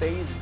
23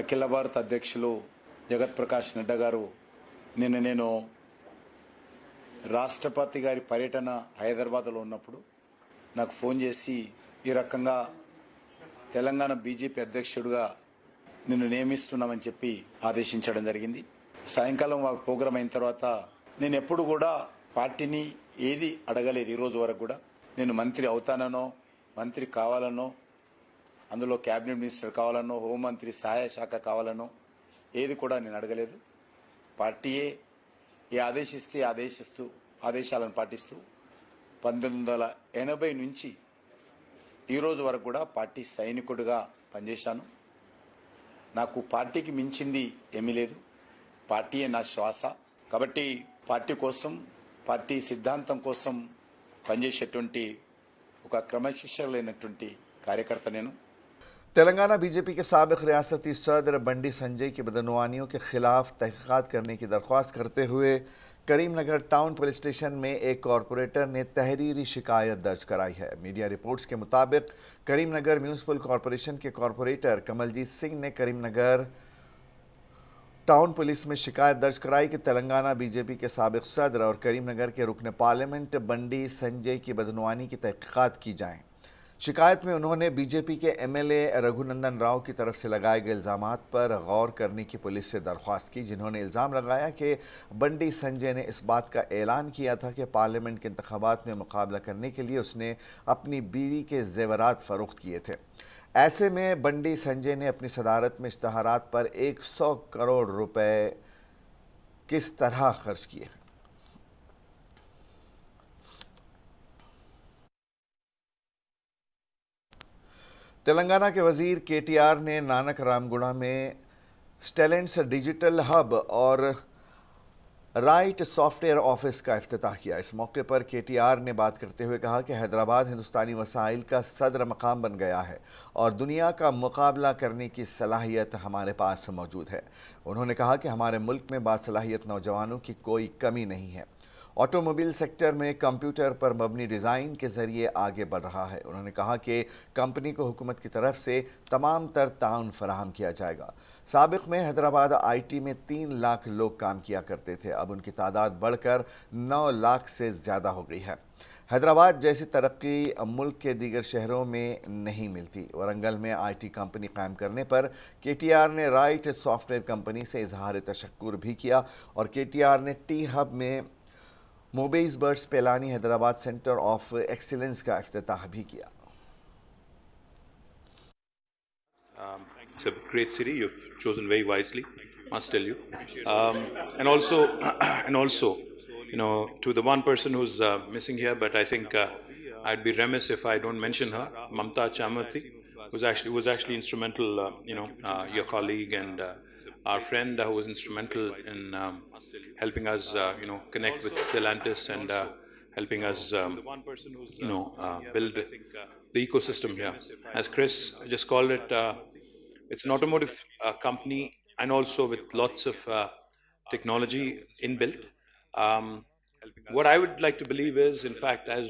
అఖిల భారత అధ్యక్షులు జగత్ ప్రకాష్ నడ్డా గారు నేను రాష్ట్రపతి గారి పర్యటన హైదరాబాద్లో ఉన్నప్పుడు నాకు ఫోన్ చేసి ఈ రకంగా తెలంగాణ బీజేపీ అధ్యక్షుడిగా నిన్ను నియమిస్తున్నామని చెప్పి ఆదేశించడం జరిగింది. సాయంకాలం ఆ ప్రోగ్రామ్ అయిన తర్వాత నేను ఎప్పుడు కూడా పార్టీని ఏది అడగలేదు. ఈ రోజు వరకు కూడా నేను మంత్రి అవుతానో, మంత్రి కావాలనో, అందులో క్యాబినెట్ మినిస్టర్ కావాలనో, హోంమంత్రి సహాయ శాఖ కావాలనో ఏది కూడా నేను అడగలేదు. పార్టీయే ఏ ఆదేశిస్తే ఆదేశాలను పాటిస్తూ 1980 నుంచి ఈ రోజు వరకు కూడా పార్టీ సైనికుడిగా పనిచేశాను. నాకు పార్టీకి మించింది ఏమీ లేదు. పార్టీయే నా శ్వాస. కాబట్టి పార్టీ కోసం, పార్టీ సిద్ధాంతం కోసం పనిచేసేటువంటి ఒక క్రమశిక్షణ లేనటువంటి కార్యకర్త నేను. تلنگانہ بی جے پی کے سابق ریاستی صدر بنڈی سنجے کی بدعنوانیوں کے خلاف تحقیقات کرنے کی درخواست کرتے ہوئے کریم نگر ٹاؤن پولیس اسٹیشن میں ایک کارپوریٹر نے تحریری شکایت درج کرائی ہے۔ میڈیا رپورٹس کے مطابق کریم نگر میونسپل کارپوریشن کے کارپوریٹر کمل جیت سنگھ نے کریم نگر ٹاؤن پولیس میں شکایت درج کرائی کہ تلنگانہ بی جے پی کے سابق صدر اور کریم نگر کے رکن پارلیمنٹ بنڈی سنجے کی بدعنوانی کی تحقیقات کی جائیں۔ شکایت میں انہوں نے بی جے پی کے ایم ایل اے رگھو نندن راؤ کی طرف سے لگائے گئے الزامات پر غور کرنے کی پولیس سے درخواست کی، جنہوں نے الزام لگایا کہ بنڈی سنجے نے اس بات کا اعلان کیا تھا کہ پارلیمنٹ کے انتخابات میں مقابلہ کرنے کے لیے اس نے اپنی بیوی کے زیورات فروخت کیے تھے۔ ایسے میں بنڈی سنجے نے اپنی صدارت میں اشتہارات پر 100 کروڑ روپے کس طرح خرچ کیے۔ تلنگانہ کے وزیر کے ٹی آر نے نانک رام گڑھا میں سٹیلنٹس ڈیجیٹل ہب اور رائٹ سافٹ ویئر آفس کا افتتاح کیا۔ اس موقع پر کے ٹی آر نے بات کرتے ہوئے کہا کہ حیدرآباد ہندوستانی وسائل کا صدر مقام بن گیا ہے اور دنیا کا مقابلہ کرنے کی صلاحیت ہمارے پاس موجود ہے۔ انہوں نے کہا کہ ہمارے ملک میں باصلاحیت نوجوانوں کی کوئی کمی نہیں ہے۔ آٹو موبائل سیکٹر میں کمپیوٹر پر مبنی ڈیزائن کے ذریعے آگے بڑھ رہا ہے۔ انہوں نے کہا کہ کمپنی کو حکومت کی طرف سے تمام تر تعاون فراہم کیا جائے گا۔ سابق میں حیدرآباد آئی ٹی میں 3 لاکھ لوگ کام کیا کرتے تھے، اب ان کی تعداد بڑھ کر 9 لاکھ سے زیادہ ہو گئی ہے۔ حیدرآباد جیسی ترقی ملک کے دیگر شہروں میں نہیں ملتی۔ ورنگل میں آئی ٹی کمپنی قائم کرنے پر کے ٹی آر نے رائٹ سافٹ ویئر کمپنی سے اظہار تشکر بھی کیا اور کے ٹی آر نے ٹی ہب میں موبیز برڈز Pilani Hyderabad centre of excellence کا افتتاح بھی کیا۔ It's a great city. You've chosen very wisely, must tell you. And also, and also, to the one person who's missing here, but I think I'd be remiss if I don't mention her, Mamta Chamurthy, was actually instrumental. Your colleague and our friend who was instrumental in helping us, connect with Stellantis and helping us, build the ecosystem here. As Chris just called it. It's an automotive company and also with lots of technology inbuilt. What I would like to believe is, in fact, as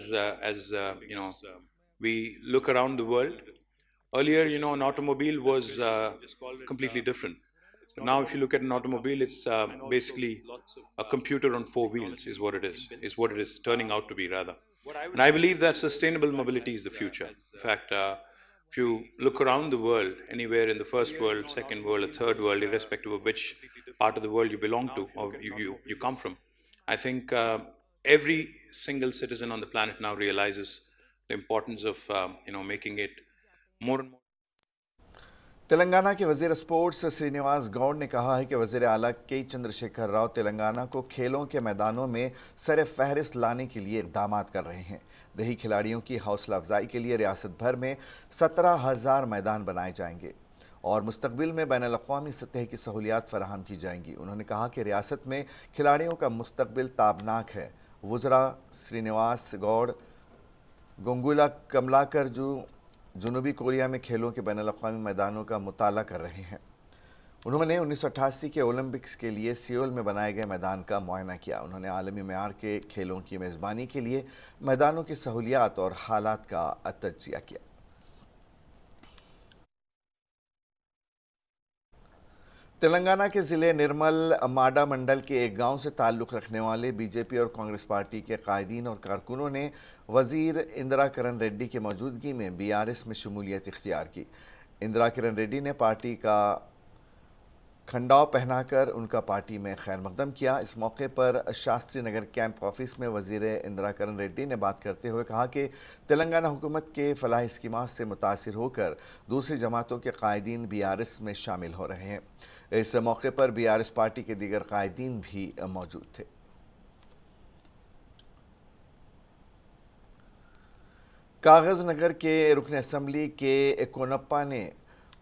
we look around the world, earlier, an automobile was completely different. But now, if you look at an automobile, it's basically a computer on 4 wheels, is what it is turning out to be, rather. And I believe that sustainable mobility is the future. In fact, if you look around the world, anywhere in the first world, second world, or third world, irrespective of which part of the world you belong to or you come from, I think every single citizen on the planet now realizes the importance of making it more and more. Telangana کے وزیر sports Srinivas گوڑ نے کہا ہے کہ وزیر اعلیٰ کے چندر شیکھر راؤ تلنگانہ کو کھیلوں کے میدانوں میں سر فہرست لانے کے لیے اقدامات کر رہے ہیں۔ دیہی کھلاڑیوں کی حوصلہ افزائی کے لیے ریاست بھر میں 17,000 میدان بنائے جائیں گے اور مستقبل میں بین الاقوامی سطح کی سہولیات فراہم کی جائیں گی۔ انہوں نے کہا کہ ریاست میں کھلاڑیوں کا مستقبل تابناک ہے۔ وزراء سرینیواس گوڑ گنگولا کملاکر جو جنوبی کوریا میں کھیلوں کے بین الاقوامی میدانوں کا مطالعہ کر رہے ہیں۔ انہوں نے 1988 کے اولمپکس کے لیے سیول میں بنائے گئے میدان کا معائنہ کیا۔ انہوں نے عالمی معیار کے کھیلوں کی میزبانی کے لیے میدانوں کی سہولیات اور حالات کا تجزیہ کیا۔ تلنگانہ کے ضلع نرمل ماڈا منڈل کے ایک گاؤں سے تعلق رکھنے والے بی جے پی اور کانگریس پارٹی کے قائدین اور کارکنوں نے وزیر اندرا کرن ریڈی کی موجودگی میں بی آر ایس میں شمولیت اختیار کی۔ اندرا کرن ریڈی نے پارٹی کا کھنڈاؤ پہنا کر ان کا پارٹی میں خیر مقدم کیا۔ اس موقع پر شاستری نگر کیمپ آفس میں وزیر اندرا کرن ریڈی نے بات کرتے ہوئے کہا کہ تلنگانہ حکومت کے فلاحی اسکیمات سے متاثر ہو کر دوسری جماعتوں کے قائدین بی آر ایس میں شامل ہو رہے ہیں۔ اس موقع پر بی آر ایس پارٹی کے دیگر قائدین بھی موجود تھے۔ کاغذ نگر کے رکن اسمبلی کے کونپا نے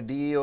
DEO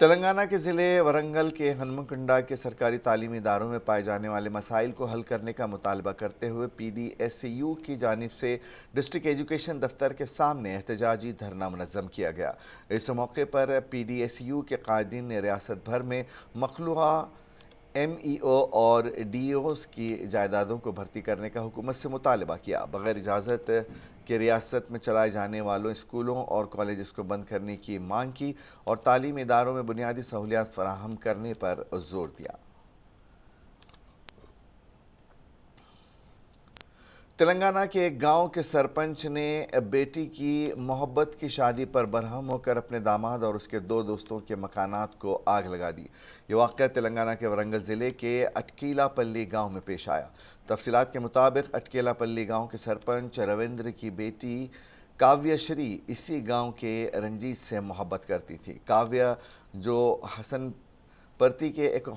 تلنگانہ کے ضلع ورنگل کے ہنمکنڈا کے سرکاری تعلیمی اداروں میں پائے جانے والے مسائل کو حل کرنے کا مطالبہ کرتے ہوئے پی ڈی ایس یو کی جانب سے ڈسٹرکٹ ایجوکیشن دفتر کے سامنے احتجاجی دھرنا منظم کیا گیا۔ اس موقع پر پی ڈی ایس یو کے قائدین نے ریاست بھر میں مخلوعہ ایم ای او اور ڈی اوز کی جائیدادوں کو بھرتی کرنے کا حکومت سے مطالبہ کیا۔ بغیر اجازت کے ریاست میں چلائے جانے والوں اسکولوں اور کالجز کو بند کرنے کی مانگ کی اور تعلیمی اداروں میں بنیادی سہولیات فراہم کرنے پر زور دیا۔ تلنگانہ کے ایک گاؤں کے سرپنچ نے بیٹی کی محبت کی شادی پر برہم ہو کر اپنے داماد اور اس کے 2 دوستوں کے مکانات کو آگ لگا دی۔ یہ واقعہ تلنگانہ کے ورنگل ضلع کے اٹکیلا پلی گاؤں میں پیش آیا۔ تفصیلات کے مطابق اٹکیلا پلی گاؤں کے سرپنچ رویندر کی بیٹی کاویہ شری اسی گاؤں کے رنجیت سے محبت کرتی تھی۔ کاویہ جو حسن پرتی کے ایک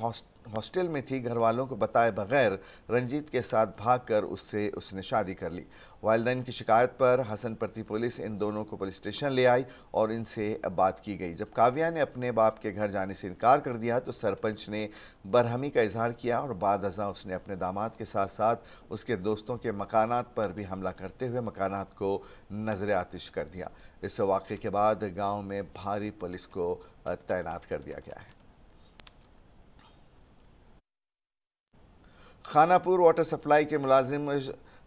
ہاسٹل میں تھی، گھر والوں کو بتائے بغیر رنجیت کے ساتھ بھاگ کر اس نے شادی کر لی۔ والدین کی شکایت پر حسن پرتی پولیس ان دونوں کو پولیس اسٹیشن لے آئی اور ان سے بات کی گئی۔ جب کاویہ نے اپنے باپ کے گھر جانے سے انکار کر دیا تو سرپنچ نے برہمی کا اظہار کیا اور بعد ازاں اس نے اپنے داماد کے ساتھ ساتھ اس کے دوستوں کے مکانات پر بھی حملہ کرتے ہوئے مکانات کو نظر آتش کر دیا۔ اس واقعے کے بعد گاؤں میں بھاری پولیس کو تعینات کر دیا گیا ہے۔ خانہ پور واٹر سپلائی کے ملازم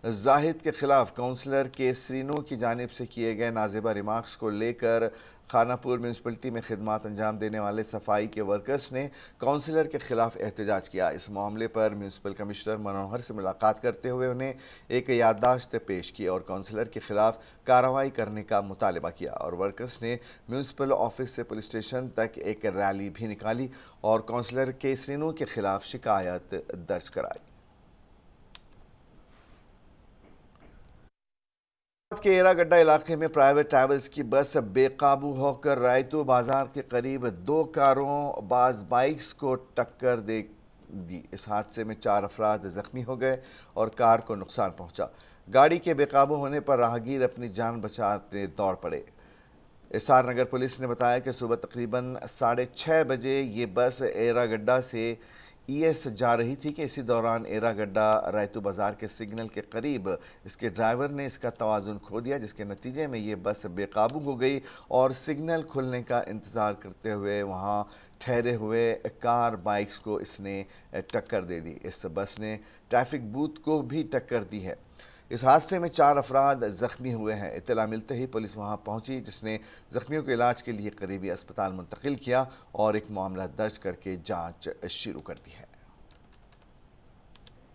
زاہد کے خلاف کونسلر کے سرینو کی جانب سے کیے گئے نازیبہ ریمارکس کو لے کر خانہ پور میونسپلٹی میں خدمات انجام دینے والے صفائی کے ورکرز نے کونسلر کے خلاف احتجاج کیا۔ اس معاملے پر میونسپل کمشنر منوہر سے ملاقات کرتے ہوئے انہیں ایک یادداشت پیش کی اور کونسلر کے خلاف کارروائی کرنے کا مطالبہ کیا اور ورکرز نے میونسپل آفس سے پولیس اسٹیشن تک ایک ریلی بھی نکالی اور کونسلر کے سرینو کے خلاف شکایت درج کرائی۔ کے ایرا گڈا علاقے میں پرائیویٹ ٹریولز کی بس بے قابو ہو کر رائتو بازار کے قریب 2 کاروں بعض بائکس کو ٹکر دے دی۔ اس حادثے میں 4 افراد زخمی ہو گئے اور کار کو نقصان پہنچا۔ گاڑی کے بے قابو ہونے پر راہگیر اپنی جان بچانے دوڑ پڑے۔ ایس آر نگر پولیس نے بتایا کہ صبح تقریباً 6:30 بجے یہ بس ایرا گڈا سے ای ایس جا رہی تھی کہ اسی دوران ایرا گڈا رائتو بازار کے سگنل کے قریب اس کے ڈرائیور نے اس کا توازن کھو دیا، جس کے نتیجے میں یہ بس بے قابو ہو گئی اور سگنل کھلنے کا انتظار کرتے ہوئے وہاں ٹھہرے ہوئے کار بائکس کو اس نے ٹکر دے دی۔ اس بس نے ٹریفک بوت کو بھی ٹکر دی ہے۔ اس حادثے میں 4 افراد زخمی ہوئے ہیں۔ اطلاع ملتے ہی پولیس وہاں پہنچی، جس نے زخمیوں کو علاج کے لیے قریبی اسپتال منتقل کیا اور ایک معاملہ درج کر کے جانچ شروع کر دی ہے۔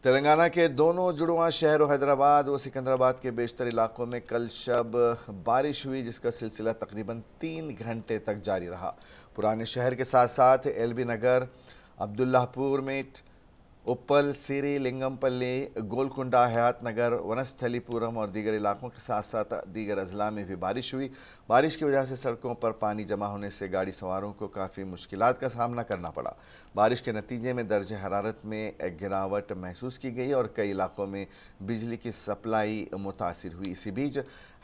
تلنگانہ کے دونوں جڑواں شہروں حیدرآباد و سکندرآباد کے بیشتر علاقوں میں کل شب بارش ہوئی، جس کا سلسلہ تقریباً 3 گھنٹے تک جاری رہا۔ پرانے شہر کے ساتھ ساتھ ایل بی نگر، عبداللہ پور میٹ، اپل، سیری، لنگم پلی، گولکنڈا، حیات نگر، ونستھلی پورم اور دیگر علاقوں کے ساتھ ساتھ دیگر اضلاع میں بھی بارش ہوئی۔ بارش کی وجہ سے سڑکوں پر پانی جمع ہونے سے گاڑی سواروں کو کافی مشکلات کا سامنا کرنا پڑا۔ بارش کے نتیجے میں درجہ حرارت میں ایک گراوٹ محسوس کی گئی اور کئی علاقوں میں بجلی کی سپلائی متاثر ہوئی۔ اسی بیچ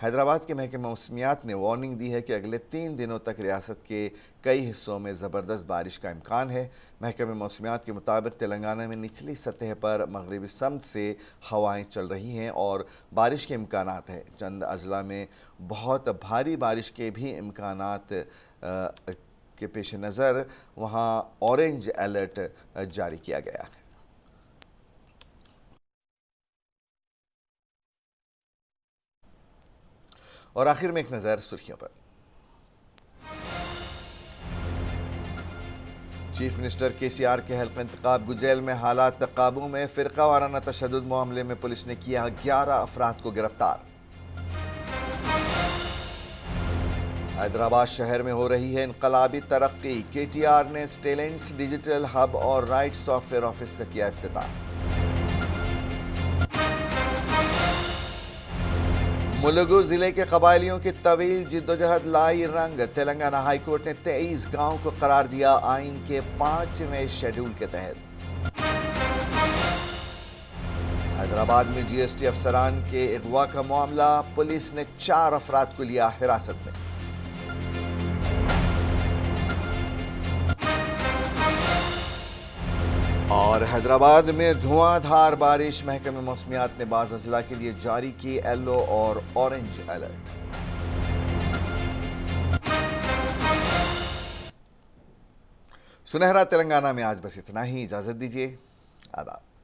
حیدرآباد کے محکمہ موسمیات نے وارننگ دی ہے کہ اگلے 3 دنوں تک ریاست کے کئی حصوں میں زبردست بارش کا امکان ہے۔ محکمہ موسمیات کے مطابق تلنگانہ میں نچلی سطح پر مغربی سمت سے ہوائیں چل رہی ہیں اور بارش کے امکانات ہیں۔ چند اضلاع میں بہت بھاری بارش کے بھی امکانات کے پیش نظر وہاں اورنج الرٹ جاری کیا گیا ہے۔ اور آخر میں ایک نظر سرخیوں پر۔ چیف منسٹر کے سی آر کے حلقہ انتخاب گجیل میں حالات قابو میں، فرقہ وارانہ تشدد معاملے میں پولیس نے کیا 11 افراد کو گرفتار۔ حیدرآباد شہر میں ہو رہی ہے انقلابی ترقی، کے ٹی آر نے ٹیلنٹس ڈیجیٹل ہب اور رائٹ سافٹ ویئر آفس کا کیا افتتاح۔ ملگو ضلع کے قبائلیوں کی طویل جدوجہد لائی رنگ، تلنگانہ ہائی کورٹ نے 23 گاؤں کو قرار دیا آئین کے 5ویں شیڈول کے تحت۔ حیدرآباد میں جی ایس ٹی افسران کے اغوا کا معاملہ، پولیس نے 4 افراد کو لیا حراست میں۔ اور حیدرآباد میں دھواں دھار بارش، محکمہ موسمیات نے بعض اضلاع کے لیے جاری کی یلو اور اورنج الرٹ۔ سنہرا تلنگانہ میں آج بس اتنا ہی، اجازت دیجیے، آداب۔